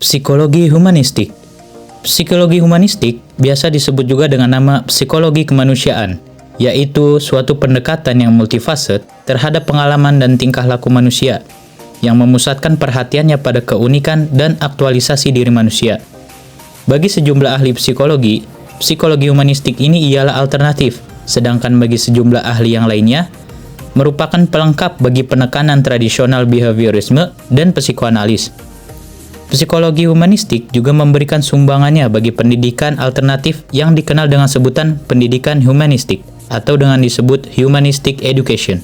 Psikologi humanistik. Psikologi humanistik biasa disebut juga dengan nama psikologi kemanusiaan, yaitu suatu pendekatan yang multifaset terhadap pengalaman dan tingkah laku manusia, yang memusatkan perhatiannya pada keunikan dan aktualisasi diri manusia. Bagi sejumlah ahli psikologi, psikologi humanistik ini ialah alternatif, sedangkan bagi sejumlah ahli yang lainnya, merupakan pelengkap bagi penekanan tradisional behaviorisme dan psikoanalis. Psikologi humanistik juga memberikan sumbangannya bagi pendidikan alternatif yang dikenal dengan sebutan pendidikan humanistik atau dengan disebut humanistic education.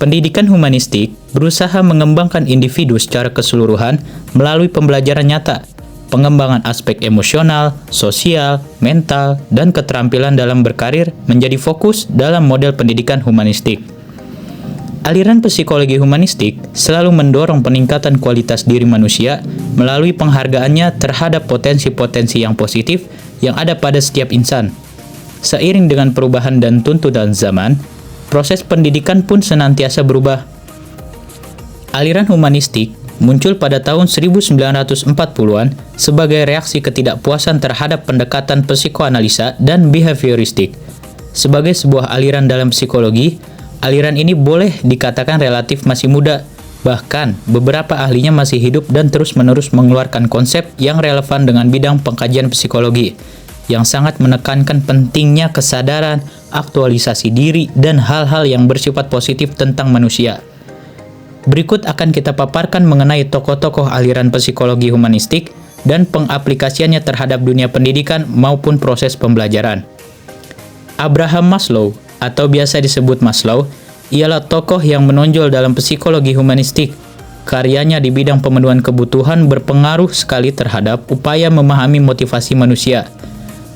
Pendidikan humanistik berusaha mengembangkan individu secara keseluruhan melalui pembelajaran nyata, pengembangan aspek emosional, sosial, mental, dan keterampilan dalam berkarir menjadi fokus dalam model pendidikan humanistik. Aliran psikologi humanistik selalu mendorong peningkatan kualitas diri manusia melalui penghargaannya terhadap potensi-potensi yang positif yang ada pada setiap insan. Seiring dengan perubahan dan tuntutan zaman, proses pendidikan pun senantiasa berubah. Aliran humanistik muncul pada tahun 1940-an sebagai reaksi ketidakpuasan terhadap pendekatan psikoanalisa dan behavioristik. Sebagai sebuah aliran dalam psikologi, aliran ini boleh dikatakan relatif masih muda, bahkan beberapa ahlinya masih hidup dan terus-menerus mengeluarkan konsep yang relevan dengan bidang pengkajian psikologi, yang sangat menekankan pentingnya kesadaran, aktualisasi diri, dan hal-hal yang bersifat positif tentang manusia. Berikut akan kita paparkan mengenai tokoh-tokoh aliran psikologi humanistik dan pengaplikasiannya terhadap dunia pendidikan maupun proses pembelajaran. Abraham Maslow, atau biasa disebut Maslow, ialah tokoh yang menonjol dalam psikologi humanistik. Karyanya di bidang pemenuhan kebutuhan berpengaruh sekali terhadap upaya memahami motivasi manusia.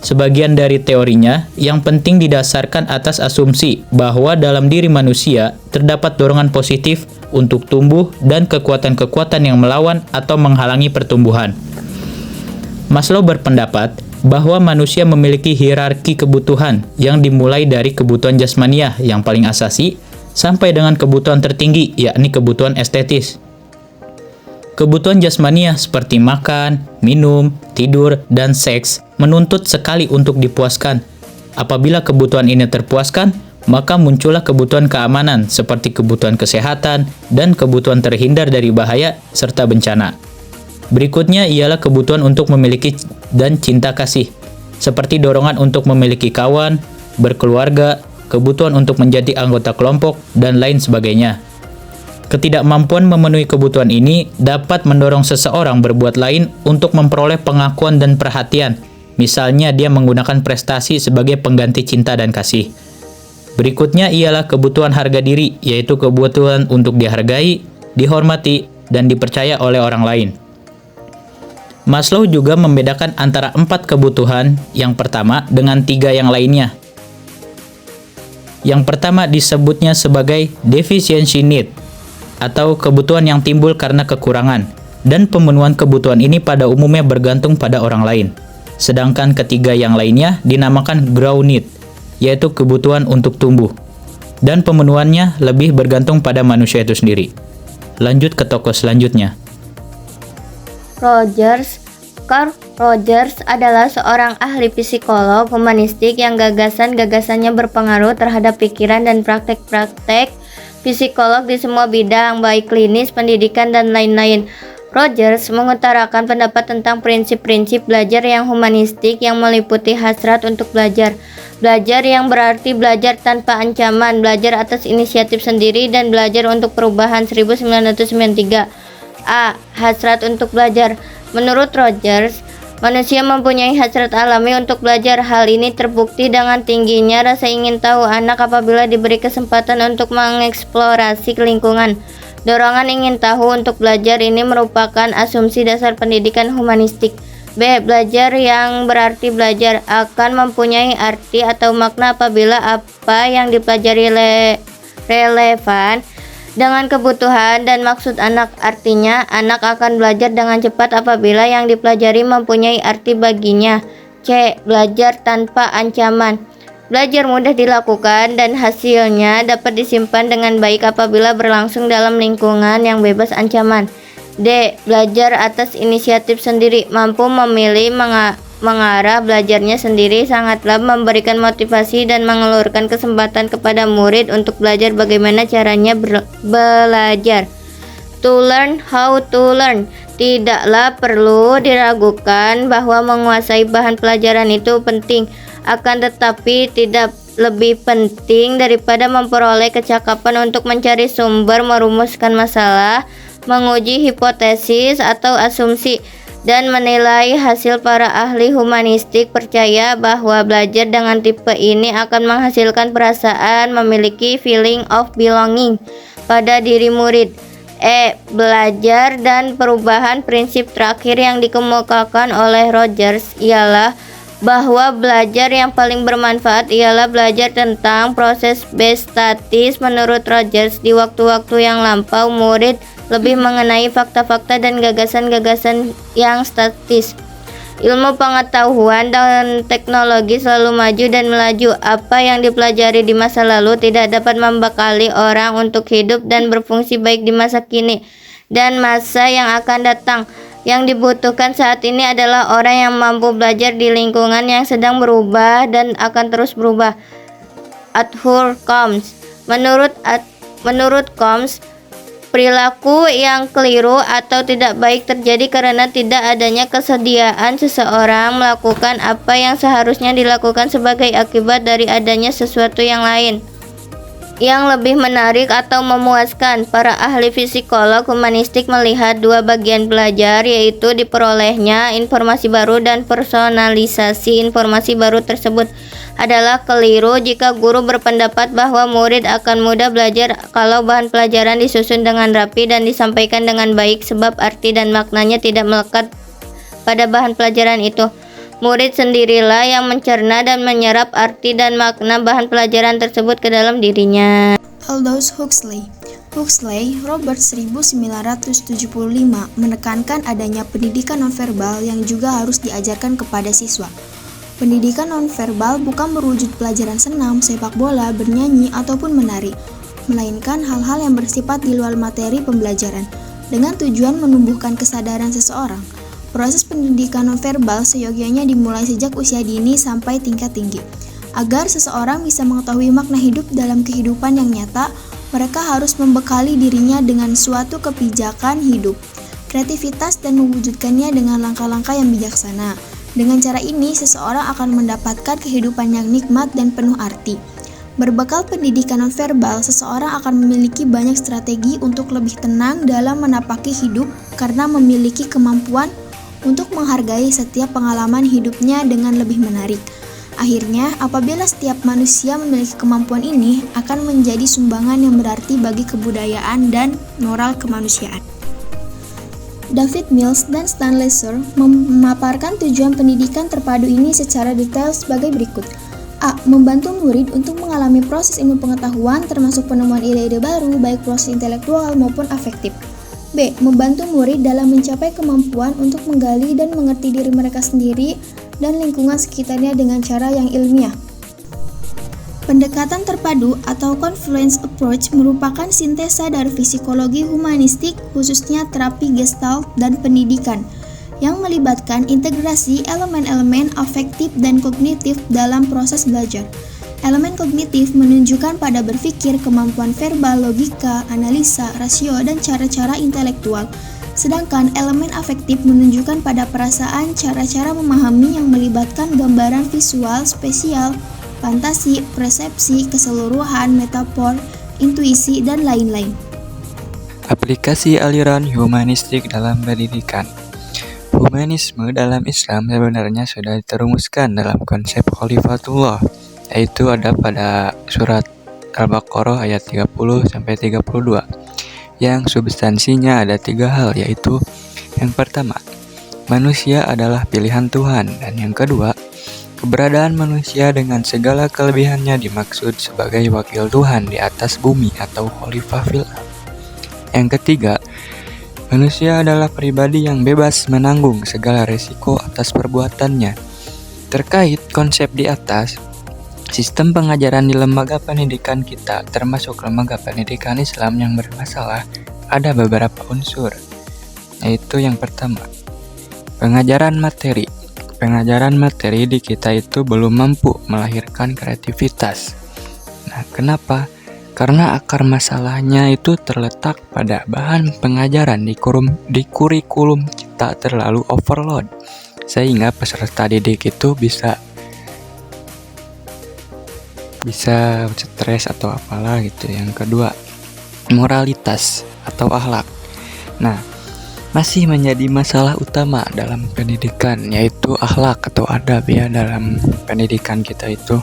Sebagian dari teorinya yang penting didasarkan atas asumsi bahwa dalam diri manusia terdapat dorongan positif untuk tumbuh dan kekuatan-kekuatan yang melawan atau menghalangi pertumbuhan. Maslow berpendapat bahwa manusia memiliki hierarki kebutuhan yang dimulai dari kebutuhan jasmaniah yang paling asasi sampai dengan kebutuhan tertinggi, yakni kebutuhan estetis. Kebutuhan jasmaniah seperti makan, minum, tidur, dan seks menuntut sekali untuk dipuaskan. Apabila kebutuhan ini terpuaskan, maka muncullah kebutuhan keamanan seperti kebutuhan kesehatan dan kebutuhan terhindar dari bahaya serta bencana. Berikutnya ialah kebutuhan untuk memiliki dan cinta kasih, seperti dorongan untuk memiliki kawan, berkeluarga, kebutuhan untuk menjadi anggota kelompok, dan lain sebagainya. Ketidakmampuan memenuhi kebutuhan ini dapat mendorong seseorang berbuat lain untuk memperoleh pengakuan dan perhatian, misalnya dia menggunakan prestasi sebagai pengganti cinta dan kasih. Berikutnya ialah kebutuhan harga diri, yaitu kebutuhan untuk dihargai, dihormati, dan dipercaya oleh orang lain. Maslow juga membedakan antara 4 kebutuhan yang pertama dengan 3 yang lainnya. Yang pertama disebutnya sebagai deficiency need, atau kebutuhan yang timbul karena kekurangan, dan pemenuhan kebutuhan ini pada umumnya bergantung pada orang lain. Sedangkan ketiga yang lainnya dinamakan grow need, yaitu kebutuhan untuk tumbuh, dan pemenuhannya lebih bergantung pada manusia itu sendiri. Lanjut ke tokoh selanjutnya. Carl Rogers adalah seorang ahli psikolog humanistik yang gagasan-gagasannya berpengaruh terhadap pikiran dan praktek-praktek psikolog di semua bidang, baik klinis, pendidikan, dan lain-lain. Rogers mengutarakan pendapat tentang prinsip-prinsip belajar yang humanistik yang meliputi hasrat untuk belajar. Belajar yang berarti belajar tanpa ancaman, belajar atas inisiatif sendiri, dan belajar untuk perubahan 1993. A. Hasrat untuk belajar. Menurut Rogers, manusia mempunyai hasrat alami untuk belajar. Hal ini terbukti dengan tingginya rasa ingin tahu anak apabila diberi kesempatan untuk mengeksplorasi lingkungan. Dorongan ingin tahu untuk belajar ini merupakan asumsi dasar pendidikan humanistik. B. Belajar yang berarti belajar akan mempunyai arti atau makna apabila apa yang dipelajari relevan dengan kebutuhan dan maksud anak. Artinya, anak akan belajar dengan cepat apabila yang dipelajari mempunyai arti baginya. C. Belajar tanpa ancaman. Belajar mudah dilakukan dan hasilnya dapat disimpan dengan baik apabila berlangsung dalam lingkungan yang bebas ancaman. D. Belajar atas inisiatif sendiri, mampu memilih mengarah belajarnya sendiri, sangatlah memberikan motivasi dan mengelurkan kesempatan kepada murid untuk belajar bagaimana caranya belajar. To learn how to learn. Tidaklah perlu diragukan bahwa menguasai bahan pelajaran itu penting, akan tetapi tidak lebih penting daripada memperoleh kecakapan untuk mencari sumber, merumuskan masalah, menguji hipotesis atau asumsi, dan menilai hasil. Para ahli humanistik percaya bahwa belajar dengan tipe ini akan menghasilkan perasaan memiliki feeling of belonging pada diri murid. Belajar dan perubahan. Prinsip terakhir yang dikemukakan oleh Rogers ialah bahwa belajar yang paling bermanfaat ialah belajar tentang proses based statis. Menurut Rogers, di waktu-waktu yang lampau, murid lebih mengenai fakta-fakta dan gagasan-gagasan yang statis. Ilmu pengetahuan dan teknologi selalu maju dan melaju. Apa yang dipelajari di masa lalu tidak dapat membekali orang untuk hidup dan berfungsi baik di masa kini dan masa yang akan datang. Yang dibutuhkan saat ini adalah orang yang mampu belajar di lingkungan yang sedang berubah dan akan terus berubah. Arthur Combs. Menurut Combs, perilaku yang keliru atau tidak baik terjadi karena tidak adanya kesediaan seseorang melakukan apa yang seharusnya dilakukan sebagai akibat dari adanya sesuatu yang lain yang lebih menarik atau memuaskan. Para ahli psikolog humanistik melihat dua bagian belajar, yaitu diperolehnya informasi baru dan personalisasi informasi baru tersebut adalah keliru jika guru berpendapat bahwa murid akan mudah belajar kalau bahan pelajaran disusun dengan rapi dan disampaikan dengan baik, sebab arti dan maknanya tidak melekat pada bahan pelajaran itu. Murid sendirilah yang mencerna dan menyerap arti dan makna bahan pelajaran tersebut ke dalam dirinya. Aldous Huxley. Robert 1975 menekankan adanya pendidikan nonverbal yang juga harus diajarkan kepada siswa. Pendidikan nonverbal bukan berwujud pelajaran senam, sepak bola, bernyanyi, ataupun menari, melainkan hal-hal yang bersifat di luar materi pembelajaran, dengan tujuan menumbuhkan kesadaran seseorang. Proses pendidikan nonverbal seyogianya dimulai sejak usia dini sampai tingkat tinggi. Agar seseorang bisa mengetahui makna hidup dalam kehidupan yang nyata, mereka harus membekali dirinya dengan suatu kebijakan hidup, kreativitas, dan mewujudkannya dengan langkah-langkah yang bijaksana. Dengan cara ini, seseorang akan mendapatkan kehidupan yang nikmat dan penuh arti. Berbekal pendidikan nonverbal, seseorang akan memiliki banyak strategi untuk lebih tenang dalam menapaki hidup karena memiliki kemampuan untuk menghargai setiap pengalaman hidupnya dengan lebih menarik. Akhirnya, apabila setiap manusia memiliki kemampuan ini, akan menjadi sumbangan yang berarti bagi kebudayaan dan moral kemanusiaan. David Mills dan Stan Lasser memaparkan tujuan pendidikan terpadu ini secara detail sebagai berikut. A. Membantu murid untuk mengalami proses ilmu pengetahuan termasuk penemuan ide-ide baru, baik proses intelektual maupun afektif. B. Membantu murid dalam mencapai kemampuan untuk menggali dan mengerti diri mereka sendiri dan lingkungan sekitarnya dengan cara yang ilmiah. Pendekatan terpadu atau confluence approach merupakan sintesa dari psikologi humanistik, khususnya terapi gestalt dan pendidikan, yang melibatkan integrasi elemen-elemen afektif dan kognitif dalam proses belajar. Elemen kognitif menunjukkan pada berpikir, kemampuan verbal, logika, analisa, rasio, dan cara-cara intelektual. Sedangkan elemen afektif menunjukkan pada perasaan, cara-cara memahami yang melibatkan gambaran visual, spesial, fantasi, persepsi, keseluruhan, metafor, intuisi, dan lain-lain. Aplikasi aliran humanistik dalam pendidikan. Humanisme dalam Islam sebenarnya sudah diterumuskan dalam konsep khalifatullah, yaitu ada pada surat Al-Baqarah ayat 30-32, yang substansinya ada 3 hal, yaitu yang pertama, manusia adalah pilihan Tuhan, dan yang kedua, keberadaan manusia dengan segala kelebihannya dimaksud sebagai wakil Tuhan di atas bumi atau khalifah fil ardh. Yang ketiga, manusia adalah pribadi yang bebas menanggung segala resiko atas perbuatannya. Terkait konsep di atas, sistem pengajaran di lembaga pendidikan kita, termasuk lembaga pendidikan Islam yang bermasalah, ada beberapa unsur. yaitu yang pertama, pengajaran materi. Pengajaran materi di kita itu belum mampu melahirkan kreativitas. Nah, kenapa? Karena akar masalahnya itu terletak pada bahan pengajaran di kurikulum kita terlalu overload, sehingga peserta didik itu bisa stres atau apalah gitu. Yang kedua, moralitas atau akhlak. Nah, masih menjadi masalah utama dalam pendidikan, yaitu akhlak atau adab ya dalam pendidikan kita itu.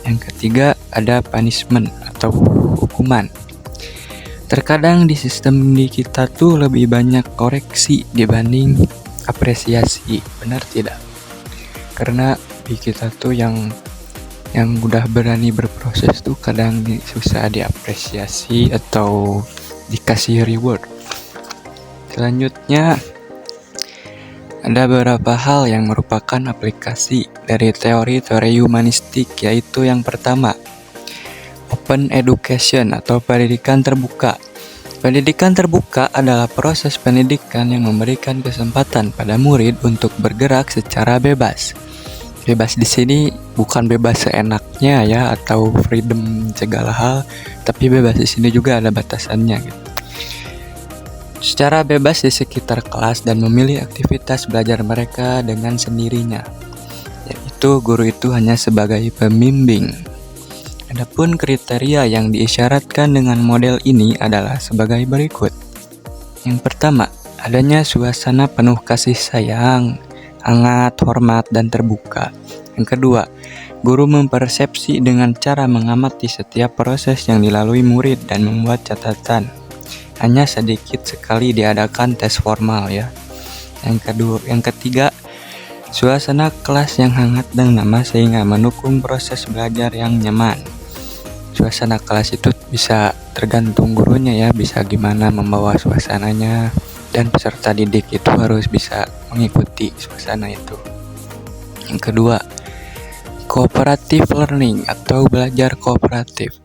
Yang ketiga, ada punishment atau hukuman. Terkadang di sistem di kita tuh lebih banyak koreksi dibanding apresiasi, benar tidak? Karena di kita tuh yang udah berani berproses tuh kadang susah diapresiasi atau dikasih reward. Selanjutnya, ada beberapa hal yang merupakan aplikasi dari teori-teori humanistik, yaitu yang pertama, open education atau pendidikan terbuka. Pendidikan terbuka adalah proses pendidikan yang memberikan kesempatan pada murid untuk bergerak secara bebas. Bebas di sini bukan bebas seenaknya ya atau freedom segala hal, tapi bebas di sini juga ada batasannya gitu. Secara bebas di sekitar kelas dan memilih aktivitas belajar mereka dengan sendirinya. Yaitu guru itu hanya sebagai pembimbing. Adapun kriteria yang diisyaratkan dengan model ini adalah sebagai berikut. Yang pertama, adanya suasana penuh kasih sayang, hangat, hormat, dan terbuka. Yang kedua, guru mempersepsi dengan cara mengamati setiap proses yang dilalui murid dan membuat catatan. Hanya sedikit sekali diadakan tes formal ya. Yang ketiga, suasana kelas yang hangat dan ramah sehingga mendukung proses belajar yang nyaman. Suasana kelas itu bisa tergantung gurunya ya, bisa gimana membawa suasananya, dan peserta didik itu harus bisa mengikuti suasana itu. Yang kedua, cooperative learning atau belajar kooperatif.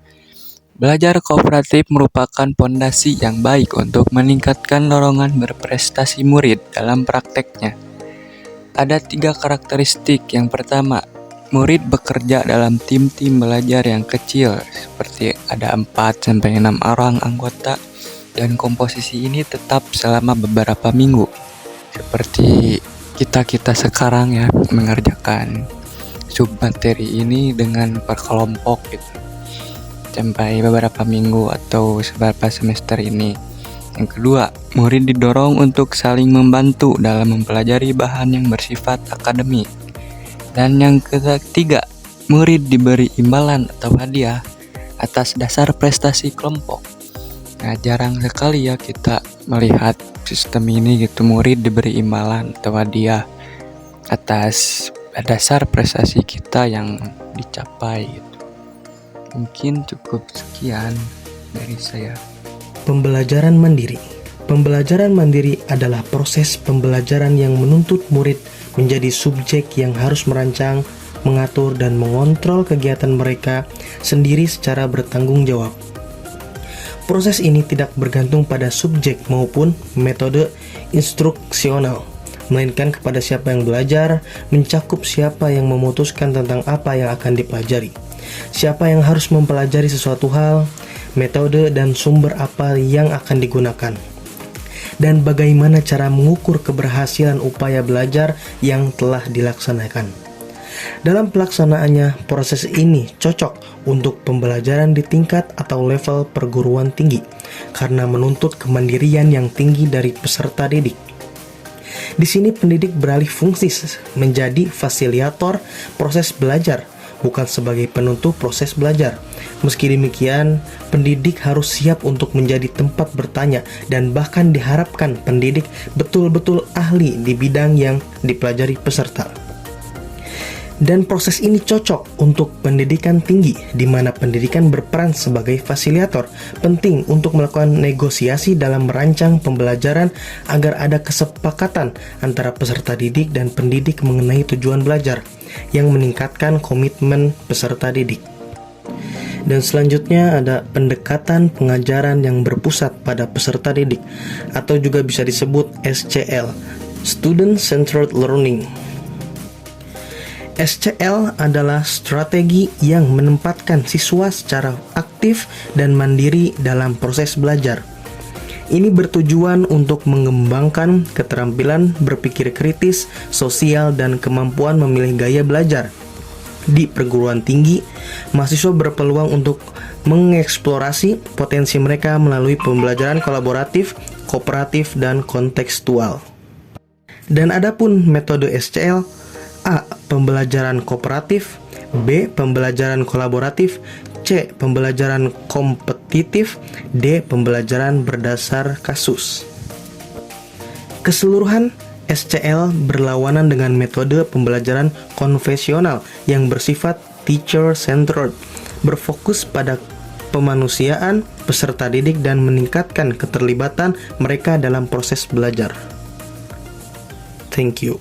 Belajar kooperatif merupakan pondasi yang baik untuk meningkatkan dorongan berprestasi murid dalam prakteknya. Ada 3 karakteristik. Yang pertama, murid bekerja dalam tim-tim belajar yang kecil, seperti ada 4-6 orang anggota, dan komposisi ini tetap selama beberapa minggu. Seperti kita sekarang ya, mengerjakan submateri ini dengan per kelompok gitu, sampai beberapa minggu atau beberapa semester ini. Yang kedua, murid didorong untuk saling membantu dalam mempelajari bahan yang bersifat akademik. Dan yang ketiga, murid diberi imbalan atau hadiah atas dasar prestasi kelompok. Nah, jarang sekali ya kita melihat sistem ini gitu, murid diberi imbalan atau hadiah atas dasar prestasi kita yang dicapai gitu. Mungkin cukup sekian dari saya. Pembelajaran mandiri. Pembelajaran mandiri adalah proses pembelajaran yang menuntut murid menjadi subjek yang harus merancang, mengatur, dan mengontrol kegiatan mereka sendiri secara bertanggung jawab. Proses ini tidak bergantung pada subjek maupun metode instruksional, melainkan kepada siapa yang belajar, mencakup siapa yang memutuskan tentang apa yang akan dipelajari, siapa yang harus mempelajari sesuatu hal, metode dan sumber apa yang akan digunakan, dan bagaimana cara mengukur keberhasilan upaya belajar yang telah dilaksanakan. Dalam pelaksanaannya, proses ini cocok untuk pembelajaran di tingkat atau level perguruan tinggi karena menuntut kemandirian yang tinggi dari peserta didik. Di sini pendidik beralih fungsi menjadi fasilitator proses belajar, bukan sebagai penutup proses belajar. Meski demikian, pendidik harus siap untuk menjadi tempat bertanya dan bahkan diharapkan pendidik betul-betul ahli di bidang yang dipelajari peserta. Dan proses ini cocok untuk pendidikan tinggi, di mana pendidikan berperan sebagai fasilitator penting untuk melakukan negosiasi dalam merancang pembelajaran agar ada kesepakatan antara peserta didik dan pendidik mengenai tujuan belajar yang meningkatkan komitmen peserta didik. Dan selanjutnya ada pendekatan pengajaran yang berpusat pada peserta didik atau juga bisa disebut SCL, Student Centered Learning. SCL adalah strategi yang menempatkan siswa secara aktif dan mandiri dalam proses belajar. Ini bertujuan untuk mengembangkan keterampilan berpikir kritis, sosial, dan kemampuan memilih gaya belajar. Di perguruan tinggi, mahasiswa berpeluang untuk mengeksplorasi potensi mereka melalui pembelajaran kolaboratif, kooperatif, dan kontekstual. Dan adapun metode SCL, A. Pembelajaran kooperatif, B. Pembelajaran kolaboratif, C. Pembelajaran kompetitif, D. Pembelajaran berdasar kasus. Keseluruhan SCL berlawanan dengan metode pembelajaran konvensional yang bersifat teacher-centered, berfokus pada kemanusiaan peserta didik dan meningkatkan keterlibatan mereka dalam proses belajar. Thank you.